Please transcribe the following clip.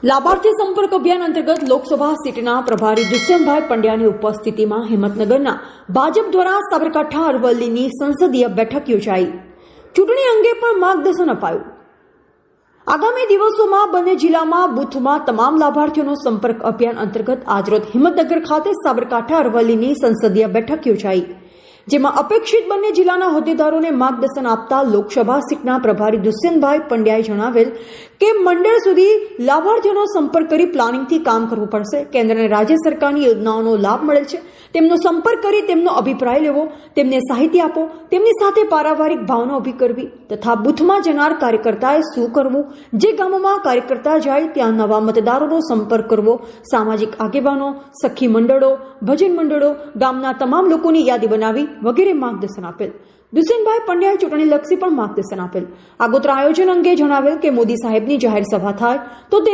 लाभार्थी संपर्क अभियान अंतर्गत लोकसभा सीटना प्रभारी दुष्यंतभाई पंड्यानी उपस्थितिमां हिम्मतनगरना भाजप द्वारा साबरकांठा अरवल्लीनी संसदीय बैठक योजाई। चूंटणी अंगे पण मार्गदर्शन अपायुं। आगामी दिवसोमां बने जिल्लामां बूथमां तमाम लाभार्थीओनो संपर्क अभियान अंतर्गत આજરોજ हिम्मतनगर खाते साबरकांठा अरवल्लीनी संसदीय बैठक योजाई, જેમાં અપેક્ષિત બંને જિલ્લાના હોદ્દેદારોને માર્ગદર્શન આપતા લોકસભા સીટના પ્રભારી દુષ્યંતભાઈ પંડ્યાએ જણાવેલ કે મંડળ સુધી લાભાર્થીઓનો સંપર્ક કરી પ્લાનિંગથી કામ કરવું પડશે। કેન્દ્ર અને રાજ્ય સરકારની યોજનાઓનો લાભ મળેલ છે, તેમનો સંપર્ક કરી તેમનો અભિપ્રાય લેવો, તેમને સાહિત્ય આપો, તેમની સાથે પારિવારિક ભાવના ઊભી કરવી તથા બૂથમાં જનાર કાર્યકર્તાએ શું કરવું, જે ગામોમાં કાર્યકર્તા જાય ત્યાં નવા મતદારોનો સંપર્ક કરવો, સામાજિક આગેવાનો, સખી મંડળો, ભજન મંડળો, ગામના તમામ લોકોની યાદી બનાવી વગેરે માર્ગદર્શન આપેલ। દુષ્યંતભાઈ પંડ્યાએ ચૂંટણીલક્ષી પણ માર્ગદર્શન આપેલ। આગોતરા આયોજન અંગે જણાવેલ કે મોદી સાહેબની જાહેર સભા થાય તો તેના